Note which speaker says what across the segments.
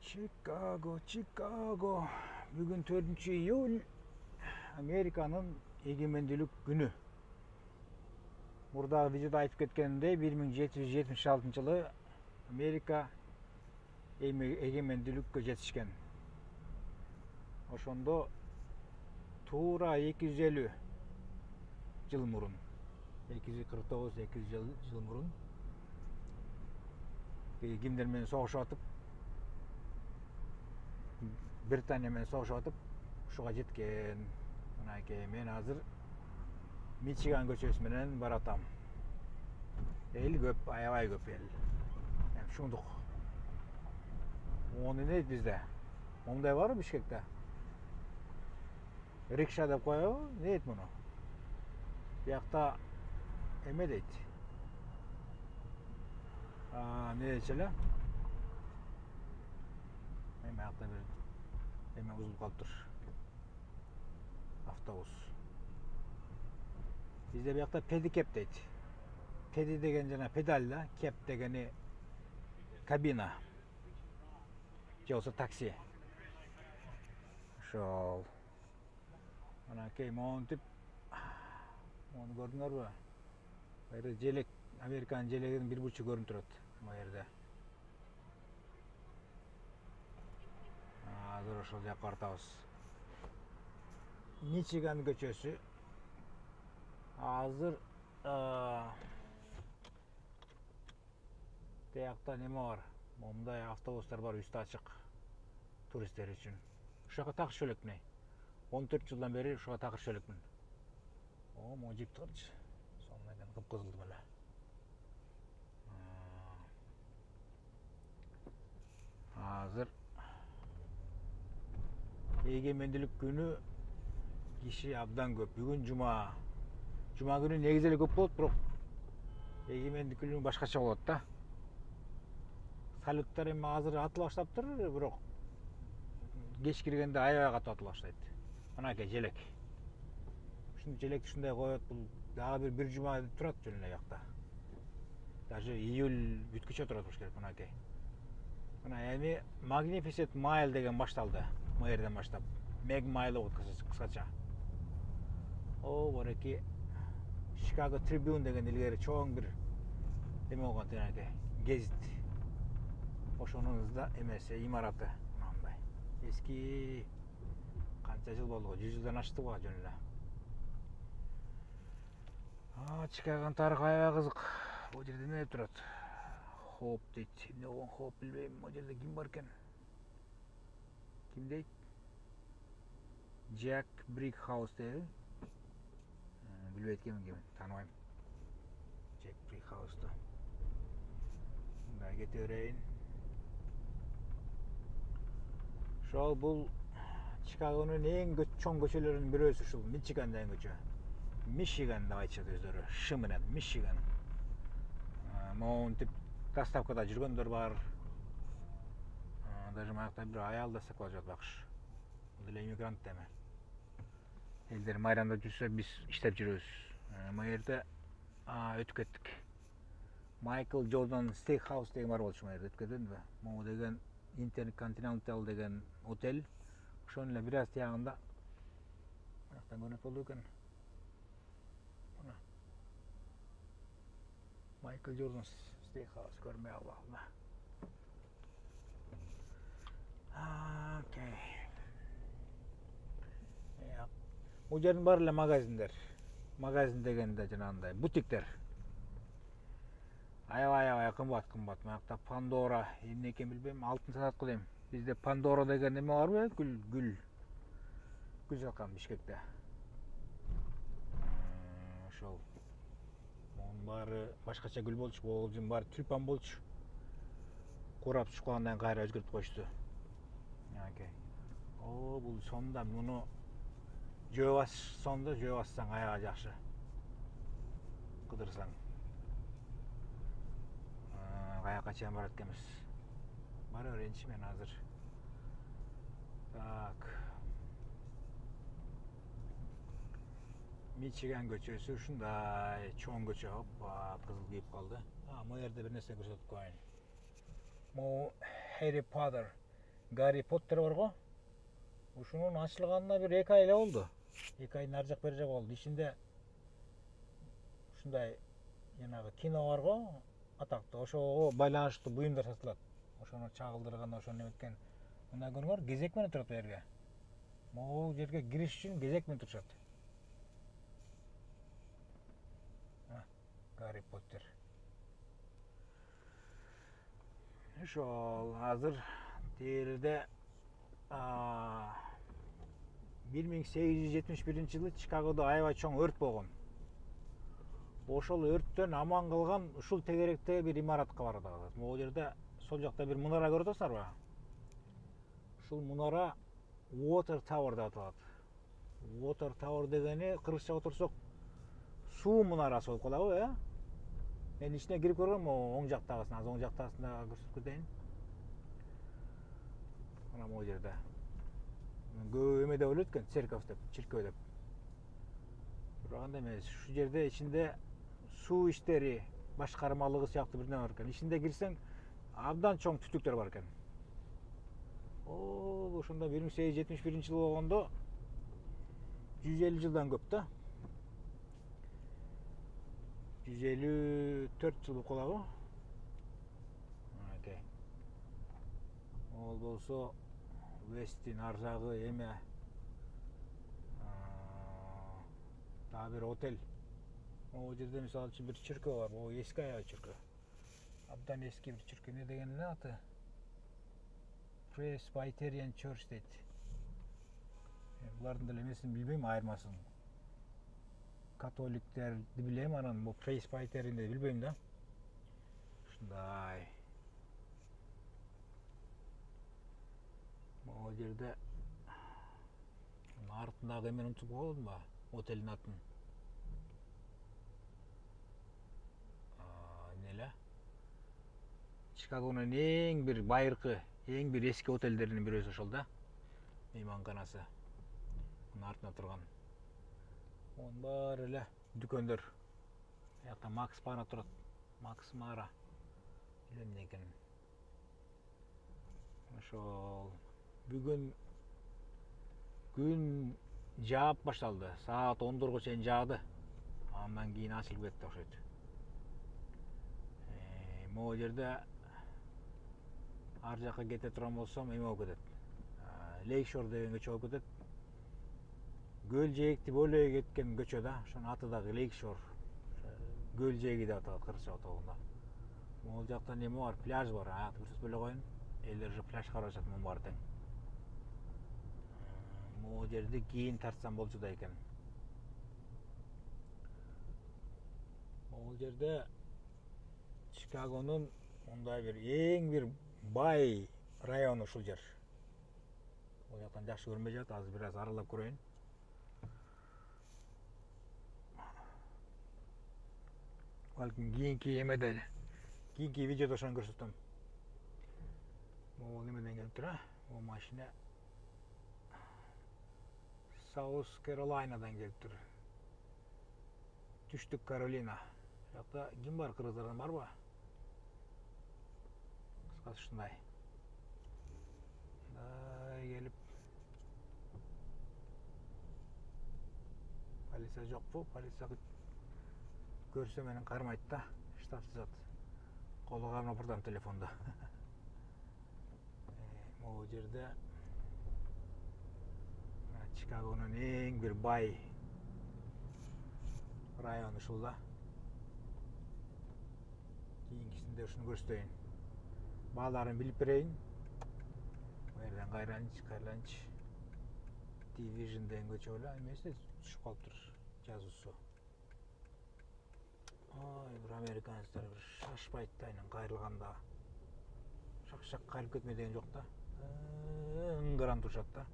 Speaker 1: Chicago. Bugün 4 iyul Amerika'nın egemendilik günü. Burada videoda aytып кеткенimдей 1776-жылы Америка эгемендүүлүккө жетишкен. Ошондо туура 250 жыл мурун, 249-200 жыл мурун кимдер менен согушуп атып, Британия менен согушуп атып, ушуга жеткен. Мынакей мен азыр Мичиган көчөсү менен баратам. Эл көп, аябай көп эл. Шундук. Оны не дейт бизде? Мондай бар Бишкекте? Рикша деп коебу? Не дейт муну? Биякта эме дейт. Не дейт эле? Эме акта бир эме узулуп калыптыр. Автобус. Бизде биякта педикеп дейт. Педи деген жана педаль да, кеп дегени кабина. Же болсо такси. Ошол. Мынакей монтип, мону көрдүңөрбү? Бу желек, Американын желегинин бир бурчу көрүнүп турат бу жерде. Азыр ошол жакка бартабыз. Мичиган көчөсү. Азыр тиякта неме бар? Момундай автобустар бар, үстү ачык. Туристтер үчүн. Ушуга такырчы элекмин. 14 жылдан бери ушуга такырчы элекмин. Могу жипти карчы. Сонун экен, кыпкызыл эле. Азыр эгемендүүлүк күнү киши абдан көп. Бүгүн жума. Жума күнү негизи эле көп болот, бирок эгемендүүлүк күнү башкача болот да. Салюттар эми азыр атыла баштаптыр, бирок кеч киргенде аябай катуу атыла баштайт. Мынакей желек. Ушундай желекти ушундай коет, бул дагы бир жума турат жөн эле жакта. Даже июль бүткүчө турат болуш керек, мынакей. Мына эми Magnificent Mile деген башталды. Бу жерден баштап. Meg Mile болот кыскача. Бареки Chicago Tribune деген илгери чоң бир эме болгон тенеке, гезит. Ошонун эмеси, имараты мындай. Эски канча жыл болду, 100 жылдан ашты го жөн эле. Чикаганын тарыхы аябай кызык. Бул жерде эмне деп турат? Хоп дейт. Эмне болгон Хоп билбейм. Бул жерде ким бар экен? Ким дейт? Jack Brickhouse дейт. Билбейт экенмин ким, тааныбайм. Jack Brickhouse. Мындай кете берейин. Ошол бул Чикагонун эң чоң көчөлөрүнүн бирөөсү ушул Мичиган деген көчө. Мичиган деп айтышат өздөрү. Ш менен Мичиган. Монтип доставкада жүргөндөр бар. Даже маякта бир аял доставкада жүрөт бакш. Бул деле иммигрант эме. Элдер майранда жүрсө биз иштеп жүрөбүз. Бу жерде өтүп кеттик. Майкл Джордан Steakhouse деген бар болчу, бу жерде өтүп кетенби? Могу деген Intercontinental деген отель. Ошонун эле бир аз тиягында. Мынактан көрүнөт болду экен. Мына. Майкл Джордан Steakhouse көрмөй албадым. Окей. Бул жердин баары эле магазиндер. Магазин дегенде жанагындай бутиктер. Аябай кымбат. Мынакта Pandora, эмне экен билбейм, алтын сатат дейм. Бизде Pandora деген эме барбы? Гүл саткан Бишкекте. Ошол. Монун баары башкача гүл болчу, болжун баары тюльпан болчу. Курап чыккандан кайра өзгөртүп коюшту. Окей. Бул сонда муну жөө бассаң аябай жакшы. Кыдырсаң. Каяка чейин барат экенбиз. Бара берейинчи мен азыр. Так. Мичиган көчөсү ушундай чоң көчө. Кызыл кийип калды. Бу жерде бир нерсе көрсөтүп коеюн. Harry Potter Гарри Поттер бар го. Ушунун ачылганына бир 2 ай эле болду. 2 айдын ар жак бери жак болду. Ичинде ушундай жанагы кино бар го, атактуу. Ошого байланыштуу буюмдар сатылат. Ошону чагылдырган, ошону эметкен. Мына көрүңөр, кезек менен турат бу жерге. Могул жерге кириш үчүн кезек менен турушат. Гарри Поттер. Ошол азыр тиерде 1871-жылы Чикагодо аябай чоң өрт болгон. Ошол өрттөн аман калган ушул тегеректе бир имаратка барат. Могул жерде сол жакта бир мунара көрүп атасыңарбы? Ушул мунара Water Tower деп аталат. Water Tower дегени кыргызча отурсок суу мунарасы болуп калабы, Мен ичине кирип көргөм, оң жактагысын, оң жактагысында көрсөтүп кетейин. Мына могул жерде. Көп эме деп ойлойт экен, церковь деп, чиркөө деп. Бирок андай эмес. Ушул жерде ичинде суу иштери башкармалыгы сыяктуу бир нерсе бар экен. Ичинде кирсең, абдан чоң түтүктөр бар экен. Ошондо 1871-жылы болгондо 150 жылдан көп да. 154 жыл болуп калабы? Ол болсо Вестин ар жагы эме дагы бир отель. Могул жерде мисалы үчүн бир чиркөө бар. Могу эски аябай чиркөө. Абдан эски бир чиркөө. Не деген эле аты? Presbyterian Church дейт. Булардын деле эмесин билбейм, айырмасын. Католиктерди билем, анан бул Presbyterian'ди билбейм да. Ушундай. Могул жерде артындагы эмени унутуп калдым ба? Отелдин атын. Эмне? Чикагонун эң бир байыркы, эң бир эски отелдеринин бирөөсү ошол да. Мейманканасы. Мунун артында турган. Онун баары эле дүкөндөр. Аякта Макс Мара турат. Макс Мара. Билбейм эмне экенин. Ошол бүгүн күн жаап башталды. Саат 14го чейин жаады. Андан кийин ачылып кетти окшойт. Могул жерде ар жакка кете турган болсом, эме болуп кетет. Лейкшор деген көчө болуп кетет. Көл жээкти бөлөй кеткен көчө да. Ошонун аты дагы Лейкшор. Көл жээги деп аталат кыргызча отогунда. Могул жакта неме бар? Пляж бар. Көрсөтүп эле коеюн. Элдер же пляж карашат мун баары тең. Могул жерде кийин тартсам болчу экен. Могул жерде Чикагонун мындай бир эң бир бай району ушул жер. Бул жактан жакшы көрүнбөй жатат, азыр бир аз аралап көрөйүн. Балким кийинки эмеде, кийинки видеодо ошону көрсөтөм. Могул немеден келиптир, Могул машина Саус Каролинадан келиптир. Түштүк Каролина. Жакта ким бар, кыргыздардан барбы? Кыскасы ушундай. Келип. Полиция жокпу? Полиция көрсө менен кармайт да. Штраф жазат. Колу кармап турдум телефондо. Могул жерде Чикагонун эң бир бай району ушул да. Кийинкисинде ушуну көрсөтөйүн. Бааларын билип берейин. Бу жерден кайранч. Division деген көчө эле эмеси түшүп калыптыр жазуусу. Бир американецтер бир шашпайт да, айнан кайрылганда. Шак кайрылып кетме деген жок да. Ыңгыран турушат да.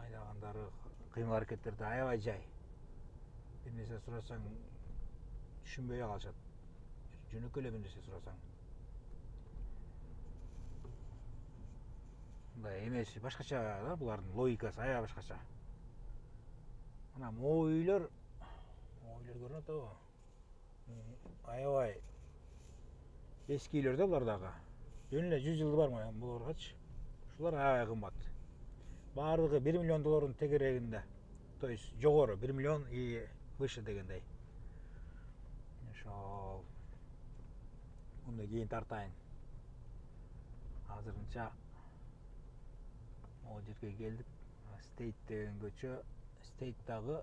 Speaker 1: Айдагандары кыймыл аракеттерди аябай жай. Бир нерсе сурасаң түшүнбөй калышат. Жөнөкөй эле бир нерсе сурасаң. Мындай эмеси башкача да, булардын логикасы аябай башкача. Мына могу үйлөр көрүнүп атабы? Аябай эски үйлөр да булар дагы. Жөн эле 100 жылы бармай буларгачы. Ушулар аябай кымбат. Бардыгы 1 миллион доллардын тегерегинде. То есть жогору 1 миллион и выше дегендей. Ошол мындай кийин тартайын. Азырынча могу жерге келдик. Стейт деген көчө. Стейт дагы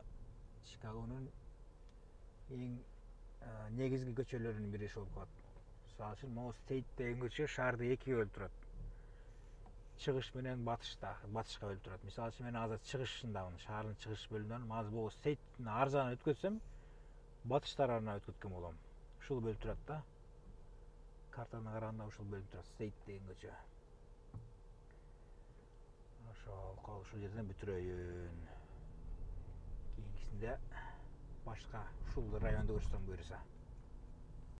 Speaker 1: Чикагонун эң негизги көчөлөрүнүн бири болуп калат. Мисалы үчүн могу Стейт деген көчө шаарды экиге бөлүп турат. Чыгыш менен батышка бөлүп турат. Мисалы үчүн мен азыр чыгышындамын, шаардын чыгыш бөлүмүнөн. Азыр бул Стейттин ар жагына өткөзсөм, батыш тарабына өткөткөн болом. Ушул бөлүп турат да. Картаны караганда ушул бөлүп турат, Стейт деген көчө. Ушул жерден бүтүрөйүн. Кийинкисинде башка ушул районду көрсөтөм буюрса.